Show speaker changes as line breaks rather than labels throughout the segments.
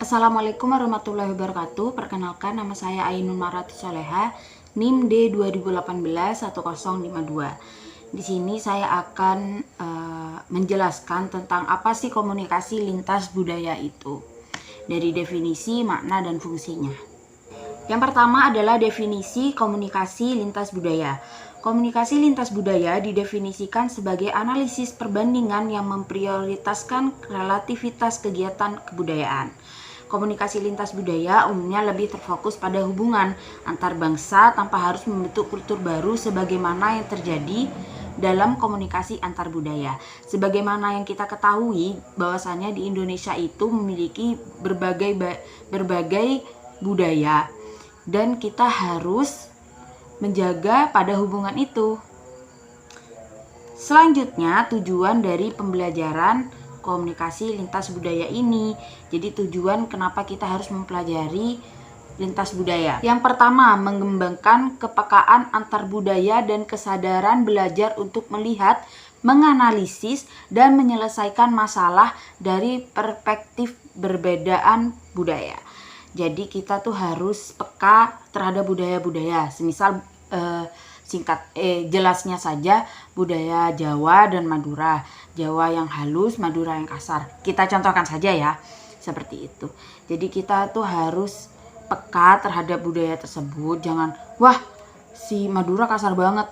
Assalamualaikum warahmatullahi wabarakatuh. Perkenalkan, nama saya Ainun Marati Soleha, NIM D 2018-1052. Di sini saya akan menjelaskan tentang apa sih komunikasi lintas budaya itu, dari definisi, makna, dan fungsinya. Yang pertama adalah definisi komunikasi lintas budaya. Komunikasi lintas budaya didefinisikan sebagai analisis perbandingan yang memprioritaskan relativitas kegiatan kebudayaan. Komunikasi lintas budaya umumnya lebih terfokus pada hubungan antar bangsa tanpa harus membentuk kultur baru sebagaimana yang terjadi dalam komunikasi antar budaya. Sebagaimana yang kita ketahui bahwasannya di Indonesia itu memiliki berbagai budaya dan kita harus menjaga pada hubungan itu. Selanjutnya, tujuan dari pembelajaran komunikasi lintas budaya ini. Jadi tujuan kenapa kita harus mempelajari lintas budaya. Yang pertama, mengembangkan kepekaan antar budaya dan kesadaran belajar untuk melihat, menganalisis, dan menyelesaikan masalah dari perspektif perbedaan budaya. Jadi kita tuh harus peka terhadap budaya-budaya. Semisal jelasnya saja budaya Jawa dan Madura. Jawa yang halus, Madura yang kasar. Kita contohkan saja ya, seperti itu. Jadi kita tuh harus peka terhadap budaya tersebut. Jangan, wah si Madura kasar banget.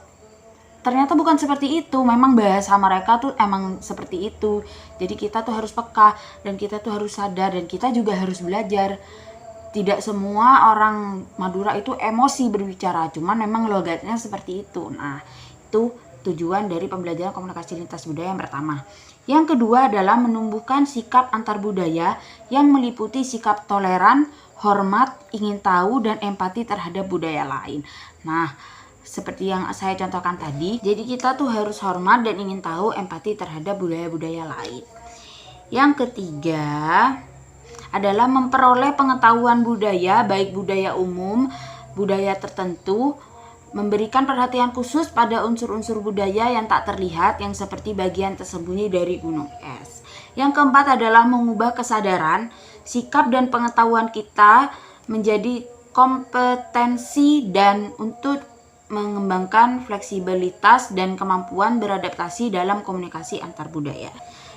Ternyata bukan seperti itu. Memang bahasa mereka tuh emang seperti itu. Jadi kita tuh harus peka dan kita tuh harus sadar dan kita juga harus belajar. Tidak semua orang Madura itu emosi berbicara, cuman memang logatnya seperti itu. Nah, itu tujuan dari pembelajaran komunikasi lintas budaya yang pertama. Yang kedua adalah menumbuhkan sikap antar budaya yang meliputi sikap toleran, hormat, ingin tahu, dan empati terhadap budaya lain. Nah, seperti yang saya contohkan tadi, jadi kita tuh harus hormat dan ingin tahu, empati terhadap budaya-budaya lain. Yang ketiga adalah memperoleh pengetahuan budaya, baik budaya umum, budaya tertentu, memberikan perhatian khusus pada unsur-unsur budaya yang tak terlihat, yang seperti bagian tersembunyi dari gunung es. Yang keempat adalah mengubah kesadaran, sikap dan pengetahuan kita menjadi kompetensi dan untuk mengembangkan fleksibilitas dan kemampuan beradaptasi dalam komunikasi antar budaya.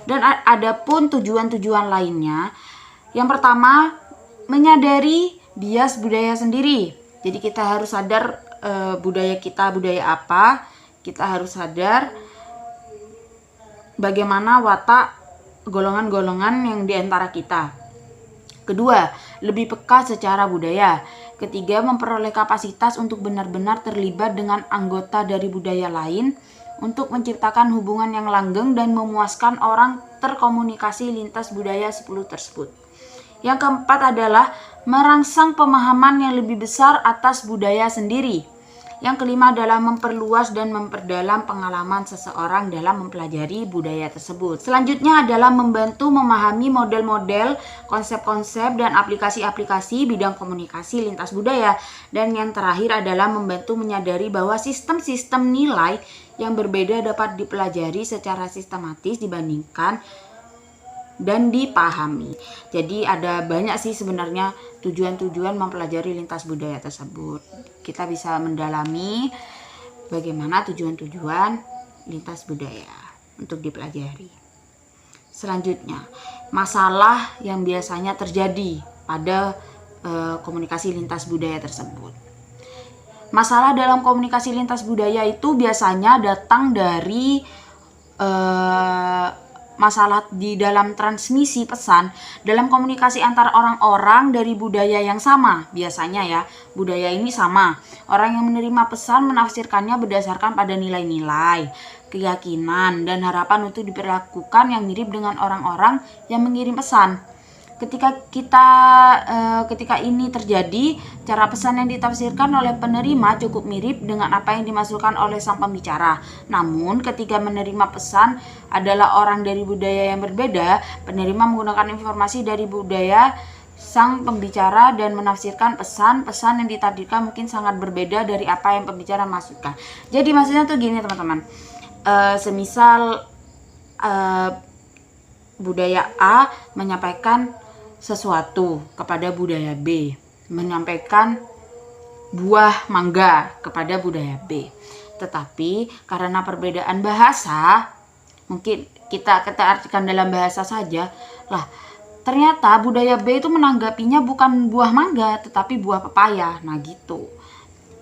Dan adapun tujuan-tujuan lainnya, yang pertama, menyadari bias budaya sendiri. Jadi kita harus sadar budaya kita, budaya apa. Kita harus sadar bagaimana watak golongan-golongan yang diantara kita. Kedua, lebih peka secara budaya. Ketiga, memperoleh kapasitas untuk benar-benar terlibat dengan anggota dari budaya lain untuk menciptakan hubungan yang langgeng dan memuaskan orang terkomunikasi lintas budaya 10 tersebut. Yang keempat adalah merangsang pemahaman yang lebih besar atas budaya sendiri. Yang kelima adalah memperluas dan memperdalam pengalaman seseorang dalam mempelajari budaya tersebut. Selanjutnya adalah membantu memahami model-model, konsep-konsep, dan aplikasi-aplikasi bidang komunikasi lintas budaya. Dan yang terakhir adalah membantu menyadari bahwa sistem-sistem nilai yang berbeda dapat dipelajari secara sistematis dibandingkan dan dipahami. Jadi ada banyak sih sebenarnya tujuan-tujuan mempelajari lintas budaya tersebut. Kita bisa mendalami bagaimana tujuan-tujuan lintas budaya untuk dipelajari. Selanjutnya, masalah yang biasanya terjadi pada komunikasi lintas budaya tersebut. Masalah dalam komunikasi lintas budaya itu biasanya datang dari masalah di dalam transmisi pesan dalam komunikasi antar orang-orang dari budaya yang sama. Biasanya ya, budaya ini sama. Orang yang menerima pesan menafsirkannya berdasarkan pada nilai-nilai, keyakinan, dan harapan untuk diperlakukan yang mirip dengan orang-orang yang mengirim pesan. Ketika ini terjadi, cara pesan yang ditafsirkan oleh penerima cukup mirip dengan apa yang dimasukkan oleh sang pembicara. Namun, ketika menerima pesan adalah orang dari budaya yang berbeda, penerima menggunakan informasi dari budaya sang pembicara dan menafsirkan pesan-pesan yang ditafsirkan mungkin sangat berbeda dari apa yang pembicara masukkan. Jadi maksudnya tuh gini teman-teman, semisal budaya A menyampaikan sesuatu kepada budaya B, menyampaikan buah mangga kepada budaya B. Tetapi karena perbedaan bahasa, mungkin kita artikan dalam bahasa saja lah, ternyata budaya B itu menanggapinya bukan buah mangga tetapi buah pepaya. Nah gitu.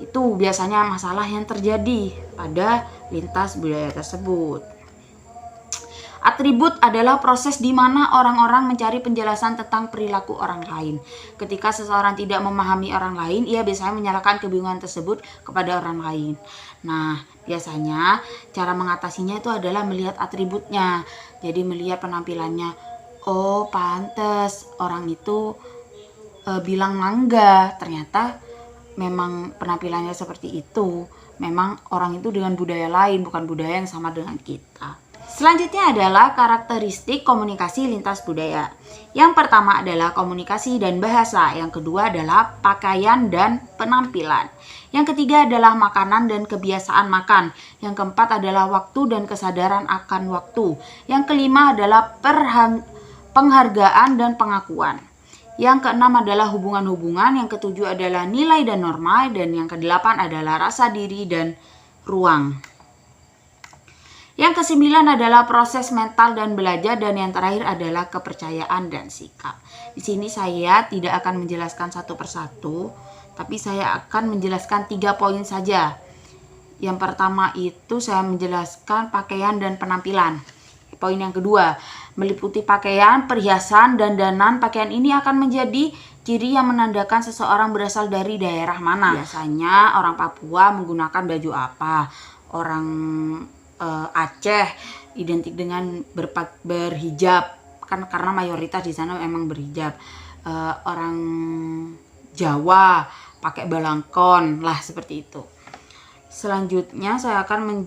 Itu biasanya masalah yang terjadi pada lintas budaya tersebut. Atribut adalah proses di mana orang-orang mencari penjelasan tentang perilaku orang lain. Ketika seseorang tidak memahami orang lain, ia biasanya menyalahkan kebingungan tersebut kepada orang lain. Nah, biasanya cara mengatasinya itu adalah melihat atributnya. Jadi melihat penampilannya. Oh, pantes orang itu bilang mangga. Ternyata memang penampilannya seperti itu. Memang orang itu dengan budaya lain, bukan budaya yang sama dengan kita. Selanjutnya adalah karakteristik komunikasi lintas budaya. Yang pertama adalah komunikasi dan bahasa. Yang kedua adalah pakaian dan penampilan. Yang ketiga adalah makanan dan kebiasaan makan. Yang keempat adalah waktu dan kesadaran akan waktu. Yang kelima adalah penghargaan dan pengakuan. Yang keenam adalah hubungan-hubungan. Yang ketujuh adalah nilai dan norma. Dan yang kedelapan adalah rasa diri dan ruang. Yang kesembilan adalah proses mental dan belajar, dan yang terakhir adalah kepercayaan dan sikap. Di sini saya tidak akan menjelaskan satu persatu, tapi saya akan menjelaskan 3 poin saja. Yang pertama itu saya menjelaskan pakaian dan penampilan. Poin yang kedua, meliputi pakaian, perhiasan, dan dandanan. Pakaian ini akan menjadi ciri yang menandakan seseorang berasal dari daerah mana. Biasanya orang Papua menggunakan baju apa, orang Aceh identik dengan berhijab, kan karena mayoritas di sana memang berhijab. Orang Jawa pakai balangkon lah, seperti itu. Selanjutnya saya akan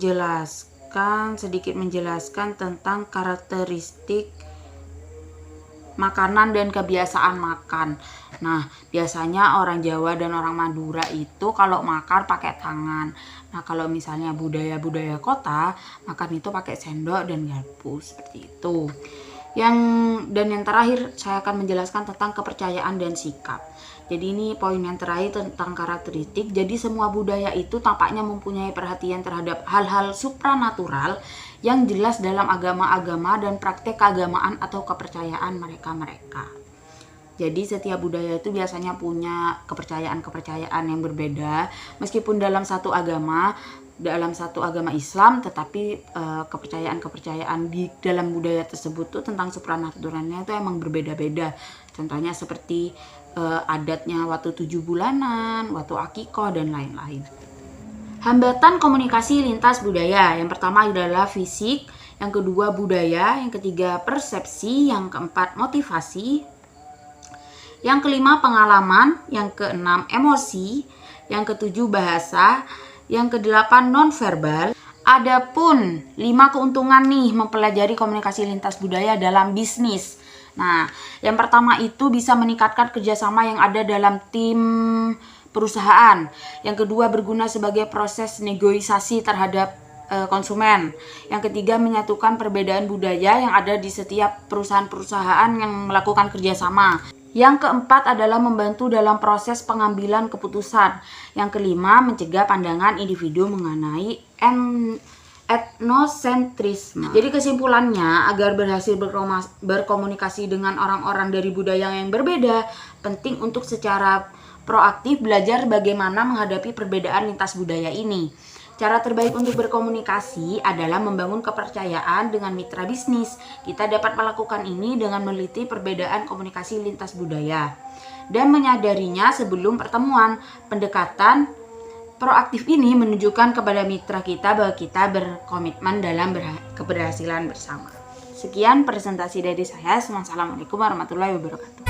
sedikit menjelaskan tentang karakteristik makanan dan kebiasaan makan. Nah, biasanya orang Jawa dan orang Madura itu kalau makan pakai tangan. Nah, kalau misalnya budaya-budaya kota, makan itu pakai sendok dan garpu, seperti itu. Yang terakhir saya akan menjelaskan tentang kepercayaan dan sikap. Jadi ini poin yang terakhir tentang karakteristik. Jadi semua budaya itu tampaknya mempunyai perhatian terhadap hal-hal supranatural yang jelas dalam agama-agama dan praktek keagamaan atau kepercayaan mereka-mereka. Jadi setiap budaya itu biasanya punya kepercayaan-kepercayaan yang berbeda. Meskipun dalam satu agama Islam, tetapi kepercayaan-kepercayaan di dalam budaya tersebut tuh tentang supranaturalnya itu emang berbeda-beda. Contohnya seperti adatnya waktu 7 bulanan, waktu akikoh, dan lain-lain. Hambatan komunikasi lintas budaya. Yang pertama adalah fisik, yang kedua budaya, yang ketiga persepsi, yang keempat motivasi, yang kelima pengalaman, yang keenam emosi, yang ketujuh bahasa, yang kedelapan nonverbal. Adapun 5 keuntungan nih mempelajari komunikasi lintas budaya dalam bisnis. Nah, yang pertama itu bisa meningkatkan kerjasama yang ada dalam tim perusahaan. Yang kedua, berguna sebagai proses negosiasi terhadap konsumen. Yang ketiga, menyatukan perbedaan budaya yang ada di setiap perusahaan-perusahaan yang melakukan kerjasama. Yang keempat adalah membantu dalam proses pengambilan keputusan. Yang kelima, mencegah pandangan individu mengenai etnosentrisme. Jadi kesimpulannya, agar berhasil berkomunikasi dengan orang-orang dari budaya yang berbeda, penting untuk secara proaktif belajar bagaimana menghadapi perbedaan lintas budaya ini. Cara terbaik untuk berkomunikasi adalah membangun kepercayaan dengan mitra bisnis. Kita dapat melakukan ini dengan meneliti perbedaan komunikasi lintas budaya dan menyadarinya sebelum pertemuan. Pendekatan proaktif ini menunjukkan kepada mitra kita bahwa kita berkomitmen dalam keberhasilan bersama. Sekian presentasi dari saya. Wassalamualaikum warahmatullahi wabarakatuh.